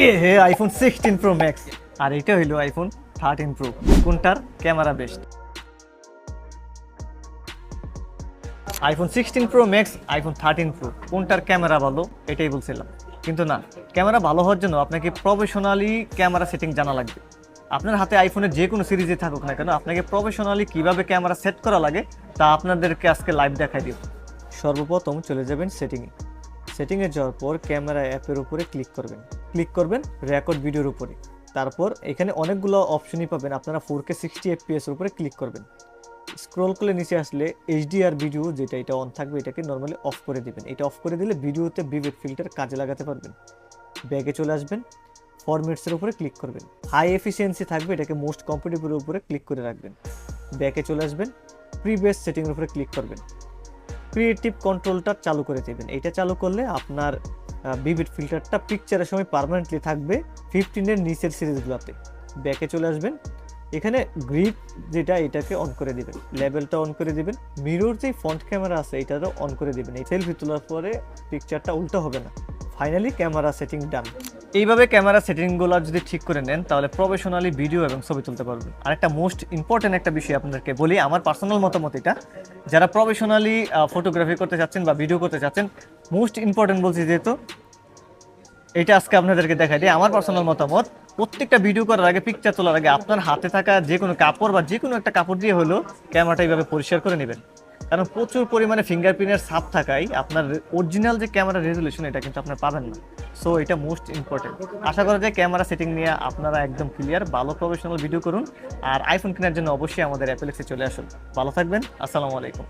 এ হে iPhone 16 pro max আর এটা হইলো iPhone 13 pro. কোনটার camera best? IPhone 16 pro max, iPhone 13 pro, কোনটার ক্যামেরা ভালো এটাই বলছিলাম। কিন্তু না, ক্যামেরা ভালো হওয়ার জন্য আপনাকে প্রফেশনালি ক্যামেরা সেটিং জানা লাগবে। আপনার হাতে আইফোনের যে কোনো সিরিজে থাকুক না কেন, আপনাকে প্রফেশনালি কিভাবে ক্যামেরা সেট করা লাগে তা আপনাদেরকে আজকে লাইভ দেখাই দিব। সর্বপ্রথম চলে যাবেন সেটিংয়ে। সেটিংয়ে যাওয়ার পর ক্যামেরা অ্যাপের উপরে ক্লিক করবেন রেকর্ড ভিডিওর উপরে। তারপর এখানে অনেকগুলো অপশনই পাবেন, আপনারা 4K 60 FPS এর উপরে ক্লিক করবেন। স্ক্রল করে নিচে আসলে এইচডিআর ভিডিও যেটা, এটা অন থাকবে, এটাকে নর্মালি অফ করে দিবেন। এটা অফ করে দিলে ভিডিওতে ভিভিড ফিল্টার কাজে লাগাতে পারবেন। ব্যাগে চলে আসবেন, ফরম্যাটসের উপরে ক্লিক করবেন। হাই এফিসিয়েন্সি থাকবে, এটাকে মোস্ট কম্পিটেবলের উপরে ক্লিক করে রাখবেন। ব্যাকে চলে আসবেন, প্রিভিয়াস সেটিংয়ের উপরে ক্লিক করবেন। ক্রিয়েটিভ কন্ট্রোলটা চালু করে দেবেন। এটা চালু করলে আপনার ভিভিড ফিল্টারটা পিকচারের সময় পার্মানেন্টলি থাকবে 15-এর নিচের সিরিজগুলোতে। ব্যাকে চলে আসবেন, এখানে গ্রিড যেটা, এটাকে অন করে দিবেন। লেভেলটা অন করে দিবেন। মিরর যে ফ্রন্ট ক্যামেরা আছে এটারও অন করে দিবেন। এই সেলফি তোলার পরে পিকচারটা উল্টো হবে না। ফাইনালি ক্যামেরা সেটিং ডান। এইভাবে ক্যামেরা সেটিংগুলো যদি ঠিক করে নেন তাহলে প্রফেশনালি ভিডিও এবং ছবি তুলতে পারবেন। আর একটা মোস্ট ইম্পর্টেন্ট একটা বিষয় আপনাদেরকে বলি, আমার পার্সোনাল মতামত এটা, যারা প্রফেশনালি ফটোগ্রাফি করতে চাচ্ছেন বা ভিডিও করতে চাচ্ছেন, মোস্ট ইম্পর্টেন্ট বলছি যেহেতু, এটা আজকে আপনাদেরকে দেখাই দিই আমার পার্সোনাল মতামত। প্রত্যেকটা ভিডিও করার আগে, পিকচার তোলার আগে আপনার হাতে থাকা যে কোনো কাপড় বা যে কোনো একটা কাপড় দিয়ে হলো ক্যামেরাটা এইভাবে পরিষ্কার করে নেবেন। কারণ প্রচুর পরিমাণে ফিঙ্গারপ্রিন্টের ছাপ থাকায় আপনার অরিজিনাল যে ক্যামেরা রেজুলেশন এটা কিন্তু আপনার পাবেন না। সো এটা মোস্ট ইম্পর্টেন্ট। আশা করা যায় ক্যামেরা সেটিং নিয়ে আপনারা একদম ক্লিয়ার। ভালো প্রফেশনাল ভিডিও করুন আর আইফোন কেনার জন্য অবশ্যই আমাদের অ্যাপেলেক্সে চলে আসুন। ভালো থাকবেন, আসসালামু আলাইকুম।